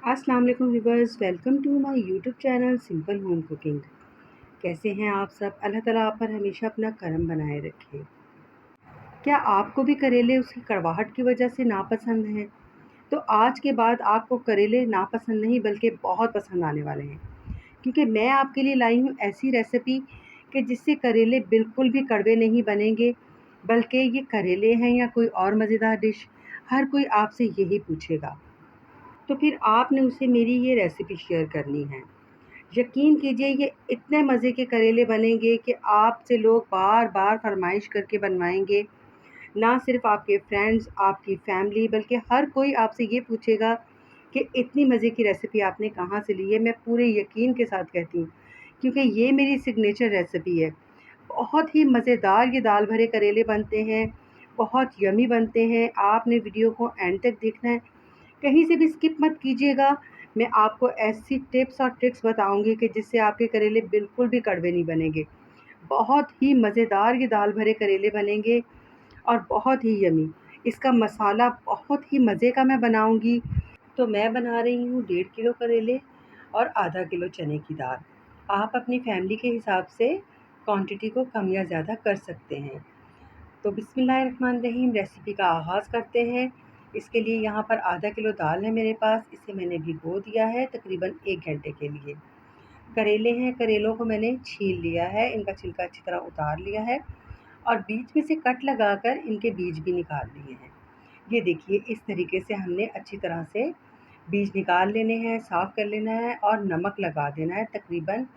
अस्सलाम वालेकुम viewers, welcome to my YouTube channel simple home cooking. कैसे हैं आप सब? अल्लाह ताला आप पर हमेशा अपना करम बनाए रखे। क्या आपको भी करेले उसकी कड़वाहट की वजह से नापसंद हैं? तो आज के बाद आपको करेले नापसंद नहीं बल्कि बहुत पसंद आने वाले हैं, क्योंकि मैं आपके लिए लाई हूँ ऐसी रेसिपी कि जिससे करेले बिल्कुल भी कड़वे नहीं बनेंगे, बल्कि ये करेले हैं या कोई और मज़ेदार डिश, हर कोई आपसे यही पूछेगा। तो फिर आपने उसे मेरी ये रेसिपी शेयर करनी है। यकीन कीजिए ये इतने मज़े के करेले बनेंगे कि आपसे लोग बार-बार फ़रमाइश करके बनवाएँगे। ना सिर्फ़ आपके फ्रेंड्स, आपकी फैमिली बल्कि हर कोई आपसे ये पूछेगा कि इतनी मज़े की रेसिपी आपने कहाँ से ली है? मैं पूरे यकीन के साथ कहती हूँ, क्योंकि ये मेरी सिग्नेचर रेसिपी है। बहुत ही मज़ेदार ये दाल भरे करेले बनते हैं, बहुत यम्मी बनते हैं। आपने वीडियो को एंड तक देखना है, कहीं से भी स्किप मत कीजिएगा। मैं आपको ऐसी टिप्स और ट्रिक्स बताऊँगी कि जिससे आपके करेले बिल्कुल भी कड़वे नहीं बनेंगे। बहुत ही मज़ेदार ये दाल भरे करेले बनेंगे और बहुत ही यम्मी। इसका मसाला बहुत ही मज़े का मैं बनाऊँगी। तो मैं बना रही हूँ 1.5 किलो करेले और आधा किलो चने की दाल। आप अपनी फैमिली के हिसाब से क्वांटिटी को कम या ज़्यादा कर सकते हैं। तो बिस्मिल्लाहिर्रहमानिर्रहीम, रेसिपी का आगाज़ करते हैं। इसके लिए यहाँ पर आधा किलो दाल है मेरे पास, इसे मैंने भिगो दिया है तकरीबन 1 घंटे के लिए। करेले हैं, करेलों को मैंने छील लिया है, इनका छिलका अच्छी तरह उतार लिया है और बीच में से कट लगाकर इनके बीज भी निकाल लिए हैं। ये देखिए इस तरीके से हमने अच्छी तरह से बीज निकाल लेने हैं, साफ़ कर लेना है और नमक लगा देना है तकरीबन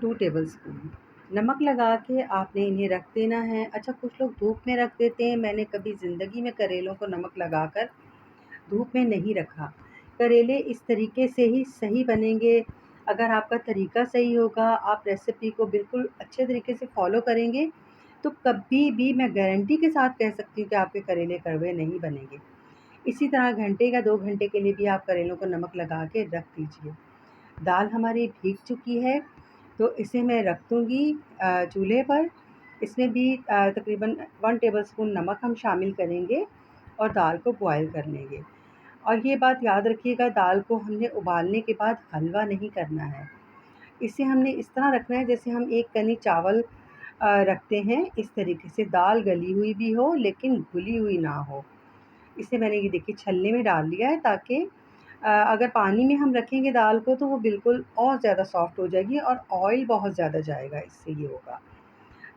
2 टेबलस्पून। नमक लगा के आपने इन्हें रख देना है। अच्छा, कुछ लोग धूप में रख देते हैं, मैंने कभी ज़िंदगी में करेलों को नमक लगाकर धूप में नहीं रखा। करेले इस तरीके से ही सही बनेंगे। अगर आपका तरीका सही होगा, आप रेसिपी को बिल्कुल अच्छे तरीके से फ़ॉलो करेंगे, तो कभी भी मैं गारंटी के साथ कह सकती हूँ कि आपके करेले कड़वे नहीं बनेंगे। इसी तरह घंटे या 2 घंटे के लिए भी आप करेलों को नमक लगा के रख दीजिए। दाल हमारी भीग चुकी है, तो इसे मैं रख दूँगी चूल्हे पर। इसमें भी तकरीबन 1 टेबलस्पून नमक हम शामिल करेंगे और दाल को बॉयल कर लेंगे। और ये बात याद रखिएगा, दाल को हमने उबालने के बाद हलवा नहीं करना है। इसे हमने इस तरह रखना है जैसे हम एक कनी चावल रखते हैं, इस तरीके से दाल गली हुई भी हो लेकिन घुली हुई ना हो। इसे मैंने ये देखिए छलनी में डाल लिया है ताकि अगर पानी में हम रखेंगे दाल को तो वो बिल्कुल और ज़्यादा सॉफ्ट हो जाएगी और ऑयल बहुत ज़्यादा जाएगा, इससे ये होगा।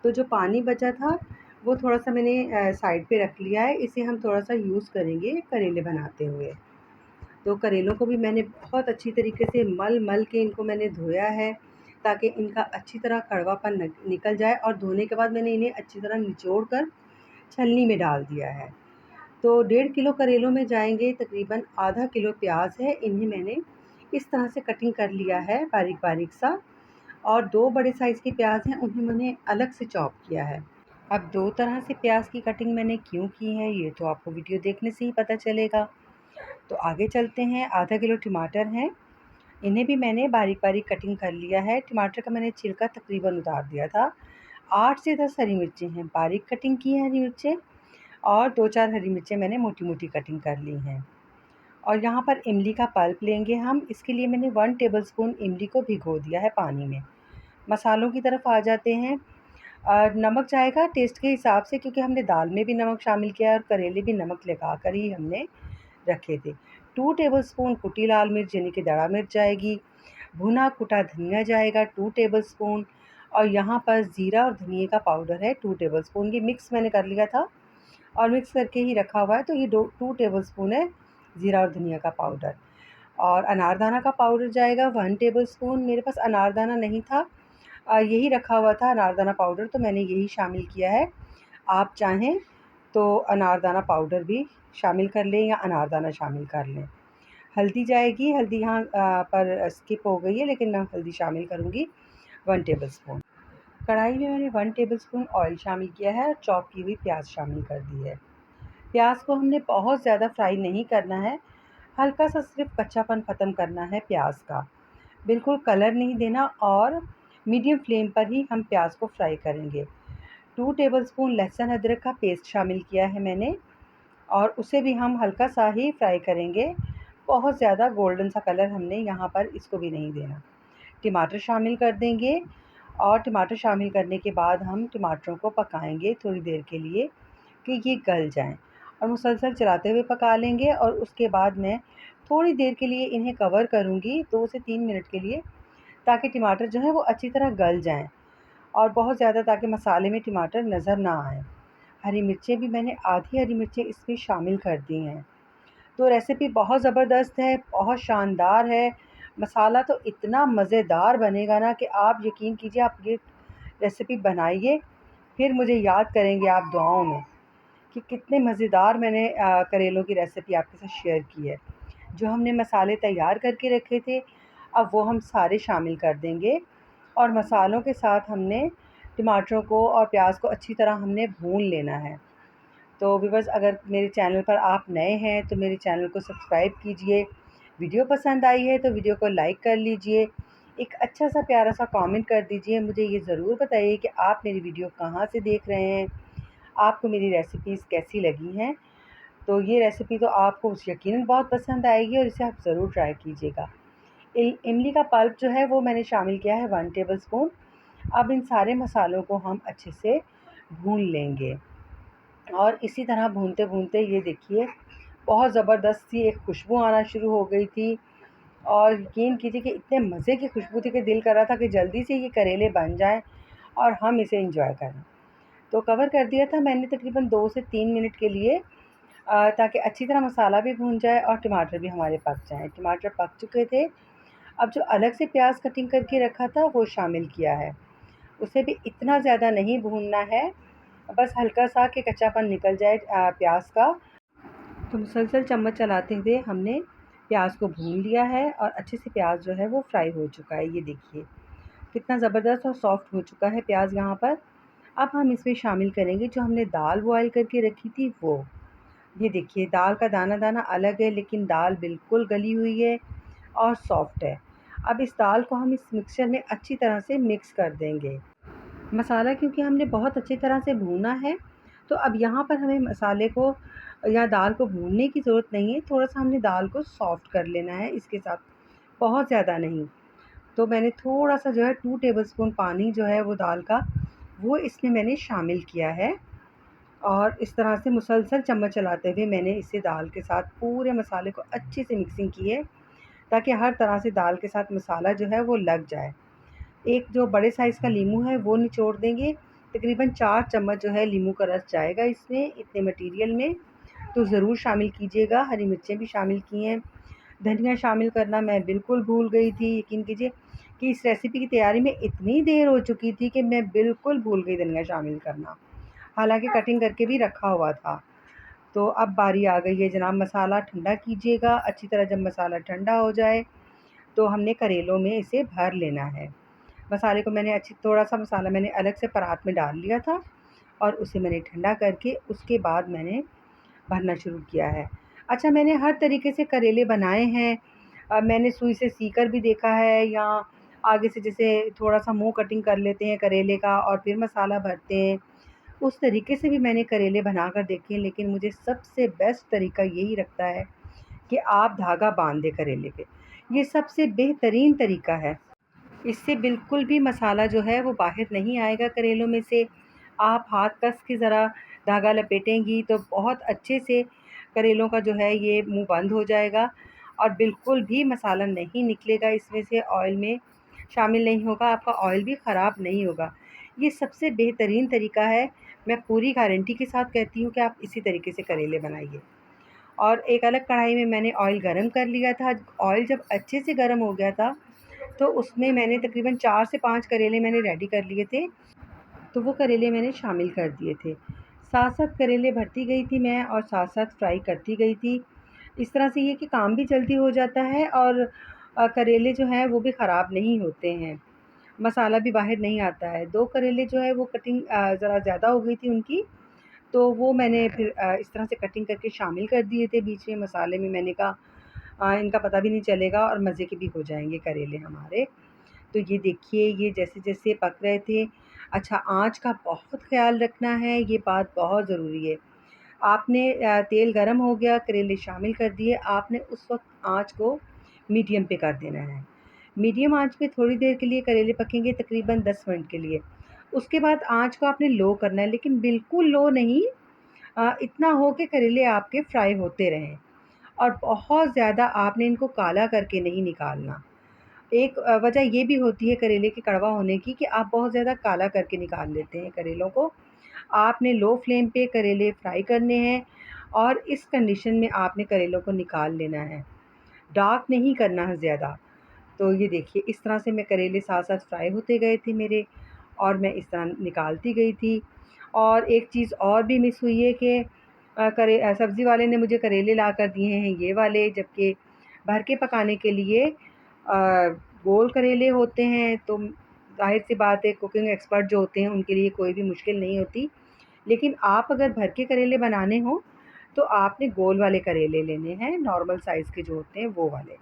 तो जो पानी बचा था वो थोड़ा-सा मैंने साइड पे रख लिया है, इसे हम थोड़ा-सा यूज़ करेंगे करेले बनाते हुए। तो करेलों को भी मैंने बहुत अच्छी तरीके से मल-मल के इनको मैंने धोया है, ताकि इनका अच्छी तरह कड़वापन निकल जाए और धोने के बाद मैंने इन्हें अच्छी तरह निचोड़ कर छलनी में डाल दिया है। तो 1.5 किलो करेलों में जाएँगे तकरीबन आधा किलो प्याज़ है, इन्हें मैंने इस तरह से कटिंग कर लिया है बारीक-बारीक सा, और 2 बड़े साइज़ के प्याज़ हैं, उन्हें मैंने अलग से चॉप किया है। अब 2 तरह से प्याज़ की कटिंग मैंने क्यों की है, ये तो आपको वीडियो देखने से ही पता चलेगा। तो आगे चलते हैं। आधा किलो टमाटर हैं, इन्हें भी मैंने बारीक-बारीक कटिंग कर लिया है। टमाटर का मैंने छिलका तकरीबन उतार दिया था। 8 से 10 हरी मिर्चें हैं, बारीक कटिंग की हैं हरी मिर्चें, और 2-4 हरी मिर्चें मैंने मोटी-मोटी कटिंग कर ली हैं। और यहाँ पर इमली का पल्प लेंगे हम, इसके लिए मैंने 1 टेबलस्पून इमली को भिगो दिया है पानी में। मसालों की तरफ आ जाते हैं। नमक जाएगा टेस्ट के हिसाब से, क्योंकि हमने दाल में भी नमक शामिल किया है और करेले भी नमक लगाकर ही हमने रखे थे। 2 टेबलस्पून कुटी लाल मिर्च यानी कि दड़ा मिर्च जाएगी। भुना कुटा धनिया जाएगा 2 टेबलस्पून, और यहाँ पर ज़ीरा और धनिये का पाउडर है 2 टेबलस्पून। ये मिक्स मैंने कर लिया था और मिक्स करके ही रखा हुआ है, तो ये 2 टेबलस्पून है ज़ीरा और धनिया का पाउडर। और अनारदाना का पाउडर जाएगा 1 टेबलस्पून। मेरे पास अनारदाना नहीं था, यही रखा हुआ था अनारदाना पाउडर, तो मैंने यही शामिल किया है। आप चाहें तो अनारदाना पाउडर भी शामिल कर लें या अनारदाना शामिल कर लें। हल्दी जाएगी, हल्दी यहाँ पर स्किप हो गई है, लेकिन मैं हल्दी शामिल करूँगी 1 टेबलस्पून। कढ़ाई में मैंने 1 टेबलस्पून ऑयल शामिल किया है और चॉप की हुई प्याज शामिल कर दी है। प्याज को हमने बहुत ज़्यादा फ्राई नहीं करना है, हल्का सा सिर्फ कच्चापन ख़त्म करना है प्याज का, बिल्कुल कलर नहीं देना, और मीडियम फ्लेम पर ही हम प्याज को फ्राई करेंगे। 2 टेबलस्पून लहसुन अदरक का पेस्ट शामिल किया है मैंने, और उसे भी हम हल्का सा ही फ्राई करेंगे। बहुत ज़्यादा गोल्डन सा कलर हमने यहाँ पर इसको भी नहीं देना। टमाटर शामिल कर देंगे और टमाटर शामिल करने के बाद हम टमाटरों को पकाएंगे थोड़ी देर के लिए कि ये गल जाएं, और मुसलसल चलाते हुए पका लेंगे। और उसके बाद मैं थोड़ी देर के लिए इन्हें कवर करूँगी 2 से 3 मिनट के लिए, ताकि टमाटर जो है वो अच्छी तरह गल जाएं, और बहुत ज़्यादा ताकि मसाले में टमाटर नज़र ना आए। हरी मिर्चें भी मैंने आधी हरी मिर्चें इसमें शामिल कर दी हैं। तो रेसिपी बहुत ज़बरदस्त है, बहुत शानदार है। मसाला तो इतना मज़ेदार बनेगा ना कि आप यकीन कीजिए, आप ये रेसिपी बनाइए, फिर मुझे याद करेंगे आप दुआओं में कि कितने मज़ेदार मैंने करेलों की रेसिपी आपके साथ शेयर की है। जो हमने मसाले तैयार करके रखे थे, अब वो हम सारे शामिल कर देंगे, और मसालों के साथ हमने टमाटरों को और प्याज को अच्छी तरह हमने भून लेना है। तो व्यूअर्स, अगर मेरे चैनल पर आप नए हैं तो मेरे चैनल को सब्सक्राइब कीजिए। वीडियो पसंद आई है तो वीडियो को लाइक कर लीजिए। एक अच्छा सा प्यारा सा कमेंट कर दीजिए। मुझे ये ज़रूर बताइए कि आप मेरी वीडियो कहाँ से देख रहे हैं, आपको मेरी रेसिपीज़ कैसी लगी हैं। तो ये रेसिपी तो आपको यकीनन बहुत पसंद आएगी, और इसे आप ज़रूर ट्राई कीजिएगा। इमली का पल्प जो है वो मैंने शामिल किया है 1 टेबलस्पून। अब इन सारे मसालों को हम अच्छे से भून लेंगे, और इसी तरह भूनते-भूनते ये देखिए बहुत ज़बरदस्त सी एक खुशबू आना शुरू हो गई थी, और यकीन कीजिए कि इतने मज़े की खुशबू थी कि दिल कर रहा था कि जल्दी से ये करेले बन जाएँ और हम इसे एंजॉय करें। तो कवर कर दिया था मैंने तकरीबन 2 से 3 मिनट के लिए, ताकि अच्छी तरह मसाला भी भून जाए और टमाटर भी हमारे पक जाएँ। टमाटर पक चुके थे। अब जो अलग से प्याज़ कटिंग करके रखा था वो शामिल किया है। उसे भी इतना ज़्यादा नहीं भूनना है, बस हल्का-सा कि कच्चापन निकल जाए प्याज़ का। तो मुसलसल चम्मच चलाते हुए हमने प्याज को भून लिया है, और अच्छे से प्याज जो है वो फ्राई हो चुका है। ये देखिए कितना ज़बरदस्त और सॉफ्ट हो चुका है प्याज यहाँ पर। अब हम इसमें शामिल करेंगे जो हमने दाल बॉयल करके रखी थी वो। ये देखिए दाल का दाना दाना अलग है, लेकिन दाल बिल्कुल गली हुई है और सॉफ्ट है। अब इस दाल को हम इस मिक्सचर में अच्छी तरह से मिक्स कर देंगे। मसाला क्योंकि हमने बहुत अच्छी तरह से भूना है, तो अब यहाँ पर हमें मसाले को या दाल को भूनने की ज़रूरत नहीं है, थोड़ा-सा हमने दाल को सॉफ्ट कर लेना है इसके साथ, बहुत ज़्यादा नहीं। तो मैंने थोड़ा-सा जो है 2 टेबलस्पून पानी जो है वो दाल का, वो इसमें मैंने शामिल किया है, और इस तरह से मुसलसल चम्मच चलाते हुए मैंने इसे दाल के साथ पूरे मसाले को अच्छे से मिक्सिंग की है, ताकि हर तरह से दाल के साथ मसाला जो है वो लग जाए। एक जो बड़े साइज़ का नींबू है वो निचोड़ देंगे, तकरीबन 4 चम्मच जो है नींबू का रस जाएगा इसमें, इतने मटीरियल में। तो ज़रूर शामिल कीजिएगा। हरी मिर्चें भी शामिल की हैं। धनिया शामिल करना मैं बिल्कुल भूल गई थी। यकीन कीजिए कि इस रेसिपी की तैयारी में इतनी देर हो चुकी थी कि मैं बिल्कुल भूल गई धनिया शामिल करना। हालाँकि कटिंग करके भी रखा हुआ था। तो अब बारी आ गई है जनाब, मसाला ठंडा कीजिएगा। अच्छी तरह जब मसाला ठंडा हो जाए तो हमने करेलों में इसे भर लेना है। मसाले को मैंने थोड़ा-सा मसाला मैंने अलग से परात में डाल लिया था, और उसे मैंने ठंडा करके उसके बाद मैंने भरना शुरू किया है। अच्छा, मैंने हर तरीके से करेले बनाए हैं। मैंने सुई से सीकर भी देखा है, या आगे से जैसे थोड़ा-सा मुँह कटिंग कर लेते हैं करेले का और फिर मसाला भरते हैं। उस तरीके से भी मैंने करेले बनाकर देखे हैं, लेकिन मुझे सबसे बेस्ट तरीका यही लगता है कि आप धागा बाँध दें करेले पे। ये सबसे बेहतरीन तरीका है। इससे बिल्कुल भी मसाला जो है वो बाहर नहीं आएगा करेलों में से। आप हाथ कस के ज़रा धागा लपेटेंगी तो बहुत अच्छे से करेलों का जो है ये मुँह बंद हो जाएगा, और बिल्कुल भी मसाला नहीं निकलेगा इसमें से, ऑयल में शामिल नहीं होगा, आपका ऑयल भी ख़राब नहीं होगा। ये सबसे बेहतरीन तरीका है। मैं पूरी गारंटी के साथ कहती हूँ कि आप इसी तरीके से करेले बनाइए। और एक अलग कढ़ाई में मैंने ऑयल गरम कर लिया था। ऑयल जब अच्छे से गरम हो गया था, तो उसमें मैंने तकरीबन 4 से 5 करेले मैंने रेडी कर लिए थे, तो वो करेले मैंने शामिल कर दिए थे। साथ-साथ करेले भरती गई थी मैं, और साथ-साथ फ्राई करती गई थी। इस तरह से ये कि काम भी जल्दी हो जाता है, और करेले जो हैं वो भी ख़राब नहीं होते हैं। मसाला भी बाहर नहीं आता है। 2 करेले जो है वो कटिंग ज़रा ज़्यादा हो गई थी उनकी, तो वो मैंने फिर इस तरह से कटिंग करके शामिल कर दिए थे बीच में मसाले में। मैंने कहा इनका पता भी नहीं चलेगा और मज़े के भी हो जाएँगे करेले हमारे। तो ये देखिए ये जैसे-जैसे पक रहे थे। अच्छा, आँच का बहुत ख़्याल रखना है, ये बात बहुत ज़रूरी है। आपने तेल गरम हो गया, करेले शामिल कर दिए, आपने उस वक़्त आँच को मीडियम पे कर देना है। मीडियम आँच पे थोड़ी देर के लिए करेले पकेंगे, तकरीबन 10 मिनट के लिए। उसके बाद आँच को आपने लो करना है, लेकिन बिल्कुल लो नहीं, इतना हो कि करेले आपके फ्राई होते रहें, और बहुत ज़्यादा आपने इनको काला करके नहीं निकालना। एक वजह ये भी होती है करेले के कड़वा होने की कि आप बहुत ज़्यादा काला करके निकाल लेते हैं करेलों को। आपने लो फ्लेम पे करेले फ्राई करने हैं, और इस कंडीशन में आपने करेलों को निकाल लेना है, डार्क नहीं करना है ज़्यादा। तो ये देखिए, इस तरह से मैं करेले साथ-साथ फ्राई होते गए थे मेरे, और मैं इस तरह निकालती गई थी। और एक चीज़ और भी मिस हुई है कि सब्ज़ी वाले ने मुझे करेले ला कर दिए हैं ये वाले, जबकि भर के पकाने के लिए गोल करेले होते हैं। तो ज़ाहिर-सी बात है, कुकिंग एक्सपर्ट जो होते हैं उनके लिए कोई भी मुश्किल नहीं होती। लेकिन आप अगर भर के करेले बनाने हों, तो आपने गोल वाले करेले लेने हैं, नॉर्मल साइज़ के जो होते हैं वो वाले।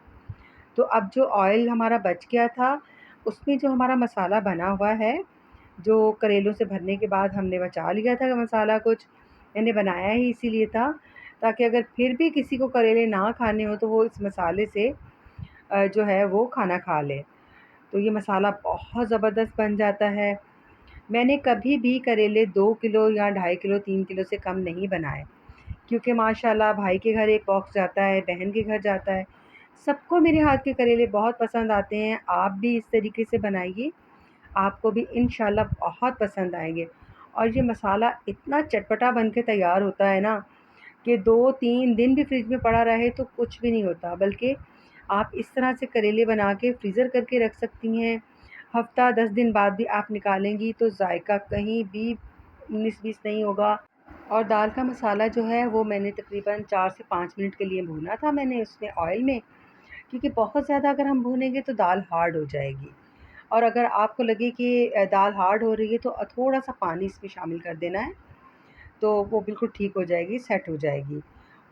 तो अब जो ऑयल हमारा बच गया था, उसमें जो हमारा मसाला बना हुआ है, जो करेलों से भरने के बाद हमने बचा लिया था मसाला कुछ, मैंने बनाया ही इसीलिए था, ताकि अगर फिर भी किसी को करेले ना खाने हों, तो वो इस मसाले से जो है वो खाना खा ले। तो ये मसाला बहुत ज़बरदस्त बन जाता है। मैंने कभी भी करेले 2 किलो या ढाई किलो, 3 किलो से कम नहीं बनाए, क्योंकि माशाल्लाह भाई के घर एक बॉक्स जाता है, बहन के घर जाता है। सबको मेरे हाथ के करेले बहुत पसंद आते हैं। आप भी इस तरीके से बनाइए, आपको भी इंशाल्लाह बहुत पसंद आएँगे। और ये मसाला इतना चटपटा बन के तैयार होता है ना, कि 2-3 दिन भी फ्रिज में पड़ा रहे तो कुछ भी नहीं होता, बल्कि आप इस तरह से करेले बना के फ्रीज़र करके रख सकती हैं। हफ़्ता 10 दिन बाद भी आप निकालेंगी तो जायका कहीं भी 19-20 नहीं होगा। और दाल का मसाला जो है वो मैंने तकरीबन 4 से 5 मिनट के लिए भूना था मैंने उसमें ऑयल में, क्योंकि बहुत ज़्यादा अगर हम भूनेंगे तो दाल हार्ड हो जाएगी। और अगर आपको लगे कि दाल हार्ड हो रही है, तो थोड़ा-सा पानी इसमें शामिल कर देना है, तो वो बिल्कुल ठीक हो जाएगी, सेट हो जाएगी।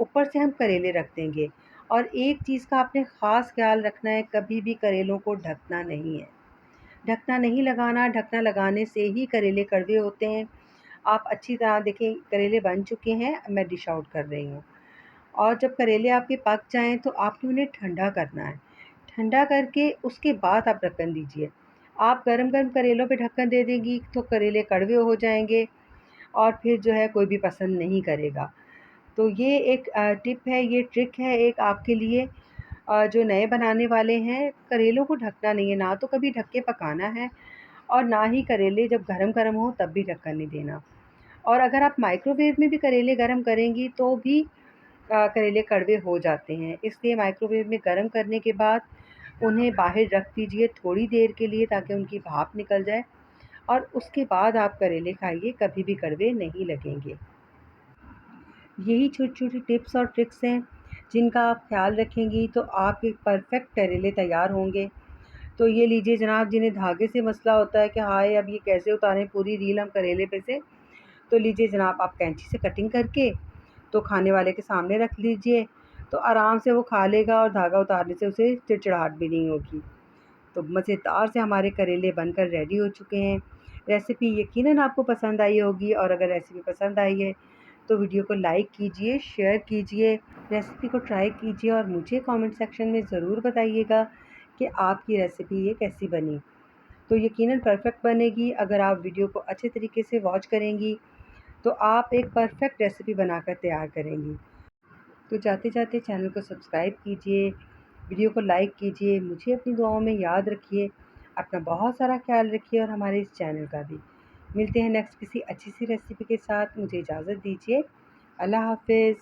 ऊपर से हम करेले रख देंगे। और एक चीज़ का आपने ख़ास ख़्याल रखना है, कभी भी करेलों को ढकना नहीं है। ढकना नहीं लगाना, ढकना लगाने से ही करेले कड़वे होते हैं। आप अच्छी तरह देखें, करेले बन चुके हैं, मैं डिश आउट कर रही हूँ। और जब करेले आपके पक जाएँ तो आपने उन्हें ठंडा करना है। ठंडा करके उसके बाद आप ढक्कन दीजिए। आप गरम-गरम करेलों पे ढक्कन दे देंगी तो करेले कड़वे हो जाएँगे, और फिर जो है कोई भी पसंद नहीं करेगा। तो ये एक टिप है, ये ट्रिक है एक आपके लिए, जो नए बनाने वाले हैं। करेलों को ढकना नहीं है, ना तो कभी ढक के पकाना है, और ना ही करेले जब गरम-गरम हो तब भी ढक्कन नहीं देना। और अगर आप माइक्रोवेव में भी करेले गरम करेंगी तो भी करेले कड़वे हो जाते हैं। इसलिए माइक्रोवेव में गरम करने के बाद उन्हें बाहर रख दीजिए थोड़ी देर के लिए, ताकि उनकी भाप निकल जाए, और उसके बाद आप करेले खाइए, कभी भी कड़वे नहीं लगेंगे। यही छोटी-छोटी टिप्स और ट्रिक्स हैं, जिनका आप ख़्याल रखेंगी तो आपके परफ़ेक्ट करेले तैयार होंगे। तो ये लीजिए जनाब, जिन्हें धागे से मसला होता है कि हाय अब ये कैसे उतारें पूरी रील हम करेले पे से, तो लीजिए जनाब, आप कैंची से कटिंग करके तो खाने वाले के सामने रख लीजिए, तो आराम से वो खा लेगा, और धागा उतारने से उसे चिड़चिड़ाहट भी नहीं होगी। तो मज़ेदार से हमारे करेले बनकर रेडी हो चुके हैं। रेसिपी यकीनन आपको पसंद आई होगी, और अगर रेसिपी पसंद आई है तो वीडियो को लाइक कीजिए, शेयर कीजिए, रेसिपी को ट्राई कीजिए, और मुझे कमेंट सेक्शन में ज़रूर बताइएगा कि आपकी रेसिपी ये कैसी बनी। तो यकीनन परफ़ेक्ट बनेगी। अगर आप वीडियो को अच्छे तरीके से वॉच करेंगी तो आप एक परफ़ेक्ट रेसिपी बनाकर तैयार करेंगी। तो जाते-जाते चैनल को सब्सक्राइब कीजिए, वीडियो को लाइक कीजिए, मुझे अपनी दुआओं में याद रखिए, अपना बहुत सारा ख़्याल रखिए, और हमारे इस चैनल का भी। मिलते हैं नेक्स्ट किसी अच्छी सी रेसिपी के साथ, मुझे इजाज़त दीजिए। अल्लाह हाफ़िज़।